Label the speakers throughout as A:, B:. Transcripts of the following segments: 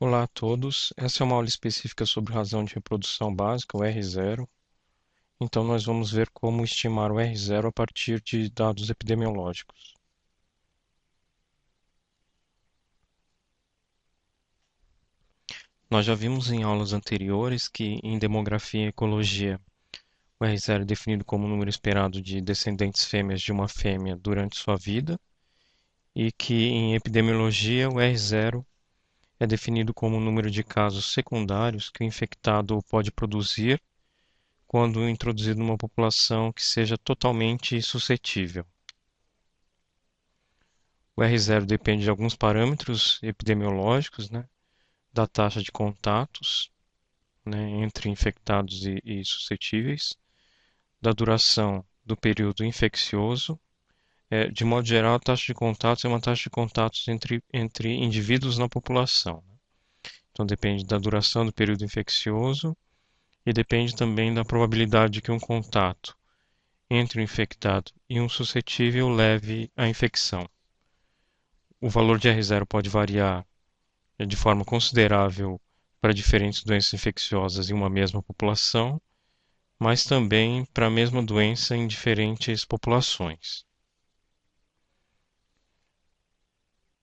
A: Olá a todos, essa é uma aula específica sobre razão de reprodução básica, o R0. Então nós vamos ver como estimar o R0 a partir de dados epidemiológicos. Nós já vimos em aulas anteriores que em demografia e ecologia o R0 é definido como o número esperado de descendentes fêmeas de uma fêmea durante sua vida e que em epidemiologia o R0 é definido como o número de casos secundários que o infectado pode produzir quando introduzido numa população que seja totalmente suscetível. O R0 depende de alguns parâmetros epidemiológicos, né, da taxa de contatos, né, entre infectados e suscetíveis, da duração do período infeccioso. De modo geral, a taxa de contatos é uma taxa de contatos entre indivíduos na população. Então, depende da duração do período infeccioso e depende também da probabilidade de que um contato entre o infectado e um suscetível leve à infecção. O valor de R0 pode variar de forma considerável para diferentes doenças infecciosas em uma mesma população, mas também para a mesma doença em diferentes populações.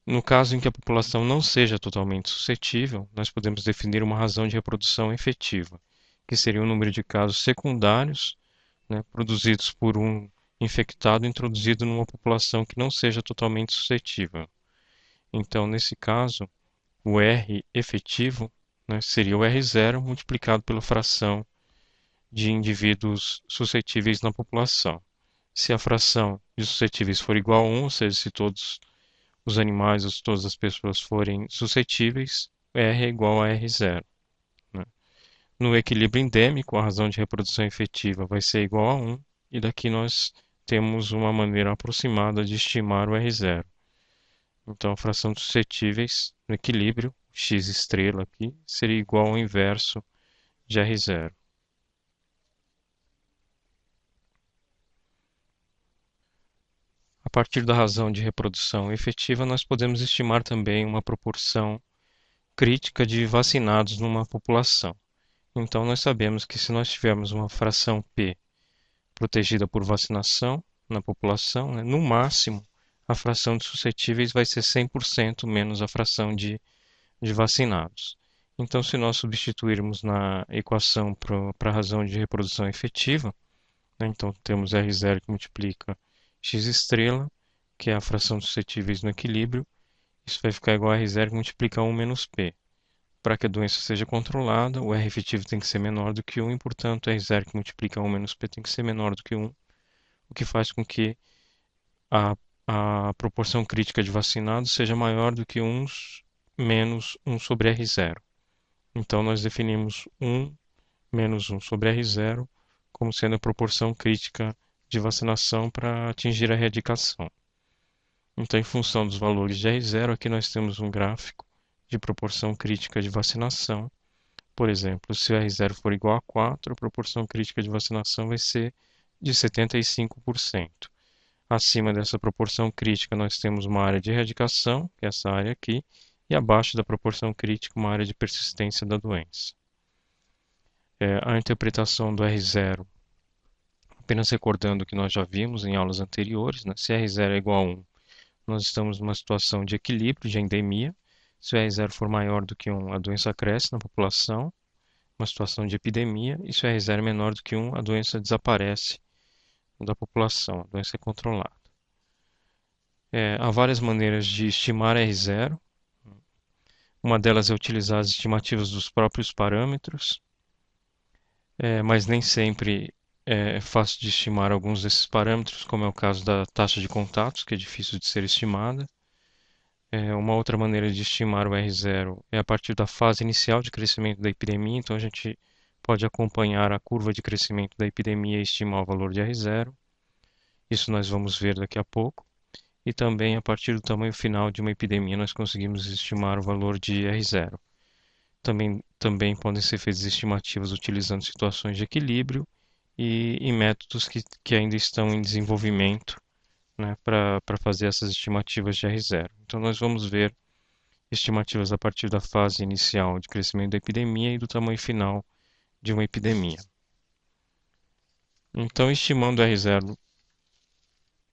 A: No caso em que a população não seja totalmente suscetível, nós podemos definir uma razão de reprodução efetiva, que seria o número de casos secundários, né, produzidos por um infectado introduzido numa população que não seja totalmente suscetível. Então, nesse caso, o R efetivo, né, seria o R0 multiplicado pela fração de indivíduos suscetíveis na população. Se a fração de suscetíveis for igual a 1, ou seja, se todos os animais ou todas as pessoas forem suscetíveis, R é igual a R0. Né? No equilíbrio endêmico, a razão de reprodução efetiva vai ser igual a 1, e daqui nós temos uma maneira aproximada de estimar o R0. Então, a fração de suscetíveis no equilíbrio, x estrela aqui, seria igual ao inverso de R0. A partir da razão de reprodução efetiva, nós podemos estimar também uma proporção crítica de vacinados numa população. Então, nós sabemos que se nós tivermos uma fração P protegida por vacinação na população, né, no máximo, a fração de suscetíveis vai ser 100% menos a fração de vacinados. Então, se nós substituirmos na equação para a razão de reprodução efetiva, né, então temos R0 que multiplica x estrela, que é a fração de suscetíveis no equilíbrio, isso vai ficar igual a R0 que multiplica 1 menos P. Para que a doença seja controlada, o R efetivo tem que ser menor do que 1 e, portanto, R0 que multiplica 1 menos P tem que ser menor do que 1, o que faz com que a, a proporção crítica de vacinados seja maior do que 1 menos 1 sobre R0. Então, nós definimos 1 menos 1 sobre R0 como sendo a proporção crítica de vacinação para atingir a erradicação. Então, em função dos valores de R0, aqui nós temos um gráfico de proporção crítica de vacinação. Por exemplo, se o R0 for igual a 4, a proporção crítica de vacinação vai ser de 75%. Acima dessa proporção crítica, nós temos uma área de erradicação, que é essa área aqui, e abaixo da proporção crítica, uma área de persistência da doença. A interpretação do R0, apenas recordando o que nós já vimos em aulas anteriores, né? Se R0 é igual a 1, nós estamos numa situação de equilíbrio, de endemia. Se o R0 for maior do que 1, a doença cresce na população, uma situação de epidemia, e se o R0 é menor do que 1, a doença desaparece da população, a doença é controlada. Há várias maneiras de estimar R0. Uma delas é utilizar as estimativas dos próprios parâmetros, mas nem sempre é fácil de estimar alguns desses parâmetros, como é o caso da taxa de contatos, que é difícil de ser estimada. Uma outra maneira de estimar o R0 é a partir da fase inicial de crescimento da epidemia, então a gente pode acompanhar a curva de crescimento da epidemia e estimar o valor de R0. Isso nós vamos ver daqui a pouco. E também a partir do tamanho final de uma epidemia nós conseguimos estimar o valor de R0. Também podem ser feitas estimativas utilizando situações de equilíbrio e métodos que ainda estão em desenvolvimento, né, para fazer essas estimativas de R0. Então nós vamos ver estimativas a partir da fase inicial de crescimento da epidemia e do tamanho final de uma epidemia. Então, estimando R0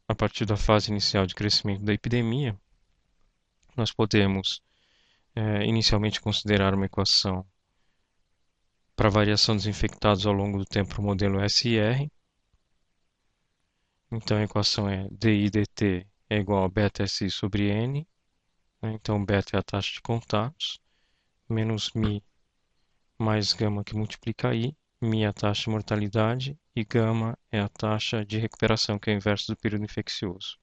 A: a partir da fase inicial de crescimento da epidemia, nós podemos inicialmente considerar uma equação para a variação dos infectados ao longo do tempo para o modelo SIR. Então, a equação é DI dt é igual a beta SI sobre N, né? Então, beta é a taxa de contatos, menos mi mais gama que multiplica I, mi é a taxa de mortalidade e gama é a taxa de recuperação, que é o inverso do período infeccioso.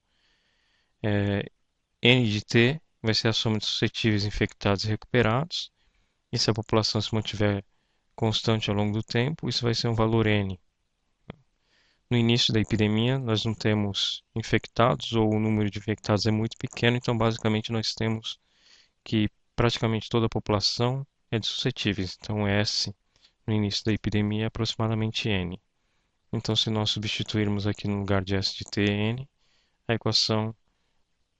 A: N de T vai ser a soma de suscetíveis infectados e recuperados, e se a população se mantiver constante ao longo do tempo, isso vai ser um valor N. No início da epidemia, nós não temos infectados, ou o número de infectados é muito pequeno, então basicamente nós temos que praticamente toda a população é de suscetíveis. Então S no início da epidemia é aproximadamente N. Então, se nós substituirmos aqui no lugar de S de T N, a equação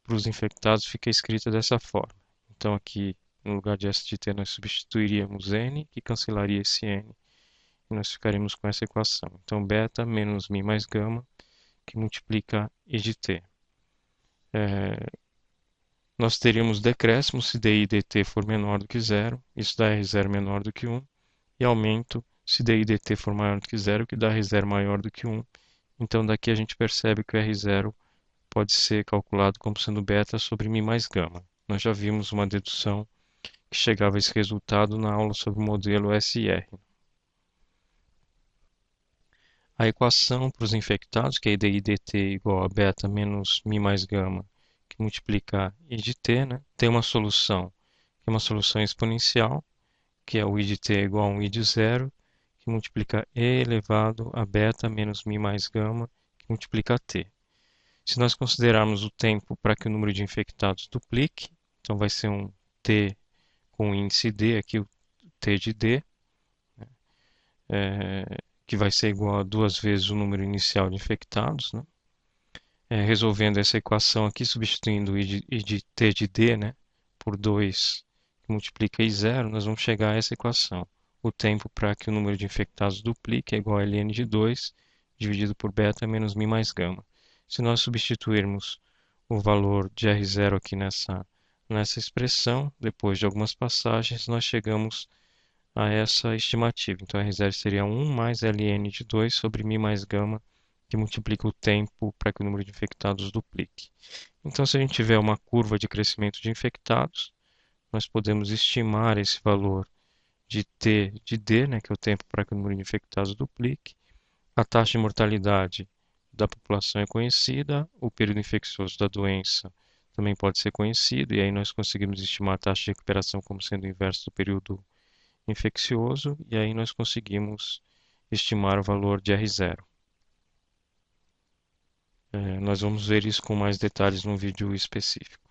A: para os infectados fica escrita dessa forma. Então, aqui no lugar de S de T nós substituiríamos N, que cancelaria esse N, e nós ficaríamos com essa equação. Então, beta menos mi mais gama, que multiplica I de T. Nós teríamos decréscimo se DI e dt for menor do que zero, isso dá R0 menor do que 1, e aumento se DI e dt for maior do que zero, que dá R0 maior do que 1. Então, daqui a gente percebe que o R0 pode ser calculado como sendo beta sobre mi mais gama. Nós já vimos uma dedução que chegava a esse resultado na aula sobre o modelo SR. A equação para os infectados, que é IDI dt igual a beta menos mi mais gama, que multiplica I de t, né? Tem uma solução, que é uma solução exponencial, que é o I de t igual a um I de zero, que multiplica E elevado a beta menos mi mais gama, que multiplica t. Se nós considerarmos o tempo para que o número de infectados duplique, então vai ser um t com índice d, aqui o t de d, que vai ser igual a duas vezes o número inicial de infectados, né? Resolvendo essa equação aqui, substituindo I de t de d, né, por 2, que multiplica I0, nós vamos chegar a essa equação. O tempo para que o número de infectados duplique é igual a ln de 2, dividido por beta menos mi mais gama. Se nós substituirmos o valor de R0 aqui nessa expressão, depois de algumas passagens, nós chegamos a essa estimativa. Então, R0 seria 1 mais ln de 2 sobre mi mais gama, que multiplica o tempo para que o número de infectados duplique. Então, se a gente tiver uma curva de crescimento de infectados, nós podemos estimar esse valor de T de D, né, que é o tempo para que o número de infectados duplique. A taxa de mortalidade da população é conhecida, o período infeccioso da doença também pode ser conhecido, e aí nós conseguimos estimar a taxa de recuperação como sendo o inverso do período infeccioso, e aí nós conseguimos estimar o valor de R0. Nós vamos ver isso com mais detalhes num vídeo específico.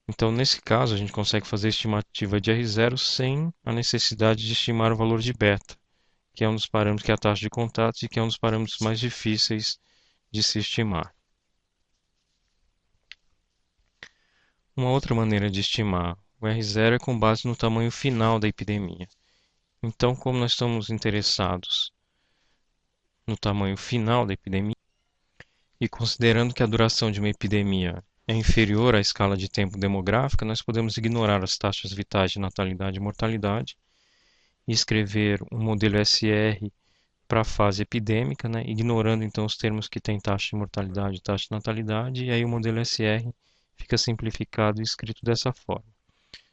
A: Então, nesse caso, a gente consegue fazer a estimativa de R0 sem a necessidade de estimar o valor de beta, que é um dos parâmetros, que é a taxa de contatos e que é um dos parâmetros mais difíceis de se estimar. Uma outra maneira de estimar o R0 é com base no tamanho final da epidemia. Então, como nós estamos interessados no tamanho final da epidemia, e considerando que a duração de uma epidemia é inferior à escala de tempo demográfica, nós podemos ignorar as taxas vitais de natalidade e mortalidade e escrever um modelo SR para a fase epidêmica, né, ignorando então os termos que têm taxa de mortalidade e taxa de natalidade, e aí o modelo SR fica simplificado e escrito dessa forma.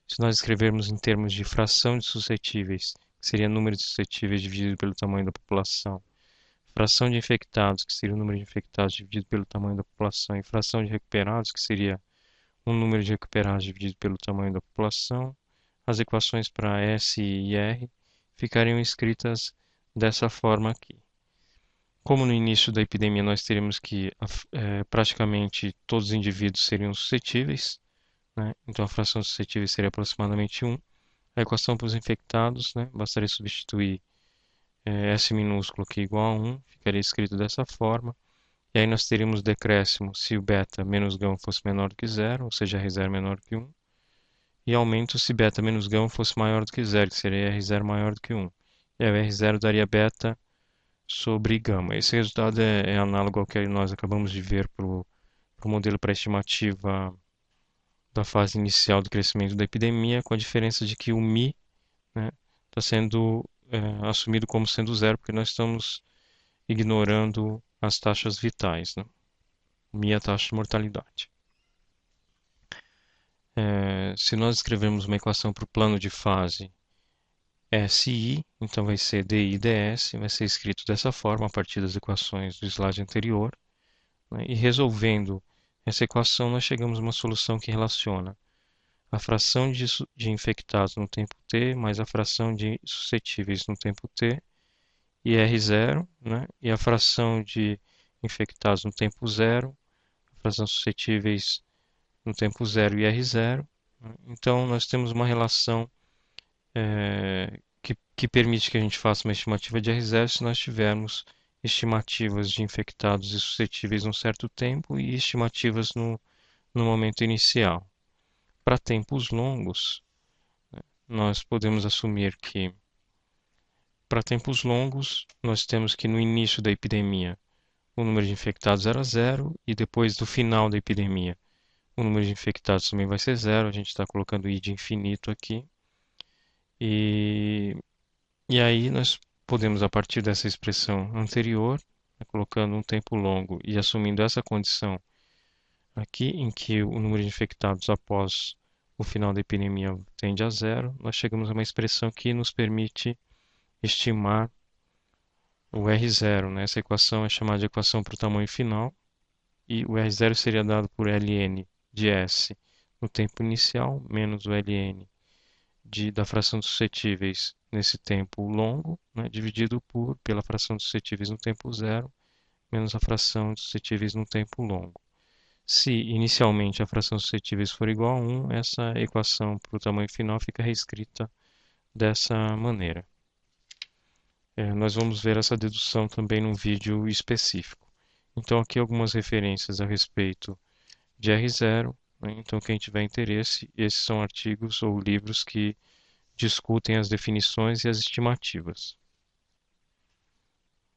A: Se nós escrevermos em termos de fração de suscetíveis, que seria número de suscetíveis dividido pelo tamanho da população, fração de infectados, que seria o número de infectados dividido pelo tamanho da população, e fração de recuperados, que seria o número de recuperados dividido pelo tamanho da população, as equações para S e R ficariam escritas dessa forma aqui. Como no início da epidemia nós teríamos que praticamente todos os indivíduos seriam suscetíveis, né? Então a fração de suscetíveis seria aproximadamente 1. A equação para os infectados, né, bastaria substituir S minúsculo aqui igual a 1, ficaria escrito dessa forma. E aí nós teríamos decréscimo se o beta menos γ fosse menor do que zero, ou seja, R0 menor do que 1. E aumento se beta menos γ fosse maior do que zero, que seria R0 maior do que 1. E aí o R0 daria beta sobre gama. Esse resultado é análogo ao que nós acabamos de ver para o modelo para estimativa da fase inicial do crescimento da epidemia, com a diferença de que o μ, né, está sendo assumido como sendo zero, porque nós estamos ignorando as taxas vitais, né? μ é a taxa de mortalidade. Se nós escrevermos uma equação para o plano de fase SI, então vai ser DI ds, vai ser escrito dessa forma a partir das equações do slide anterior, né? E resolvendo essa equação, nós chegamos a uma solução que relaciona a fração de infectados no tempo t mais a fração de suscetíveis no tempo t e R0, né? E a fração de infectados no tempo zero, a fração suscetíveis no tempo zero e R0, né? Então, nós temos uma relação que permite que a gente faça uma estimativa de R0 se nós tivermos estimativas de infectados e suscetíveis num certo tempo e estimativas no momento inicial. Para tempos longos, nós podemos assumir que, para tempos longos, nós temos que no início da epidemia o número de infectados era zero e depois do final da epidemia o número de infectados também vai ser zero. A gente está colocando i de infinito aqui. E, e aí nós podemos, a partir dessa expressão anterior, né, colocando um tempo longo e assumindo essa condição aqui, em que o número de infectados após o final da epidemia tende a zero, nós chegamos a uma expressão que nos permite estimar o R0, né? Essa equação é chamada de equação para o tamanho final, e o R0 seria dado por ln de S no tempo inicial, menos o ln da fração dos suscetíveis nesse tempo longo, né? Dividido pela fração dos suscetíveis no tempo zero, menos a fração dos suscetíveis no tempo longo. Se inicialmente a fração dos suscetíveis for igual a 1, essa equação para o tamanho final fica reescrita dessa maneira. Nós vamos ver essa dedução também num vídeo específico. Então, aqui algumas referências a respeito de R0, né? Então, quem tiver interesse, esses são artigos ou livros que discutem as definições e as estimativas.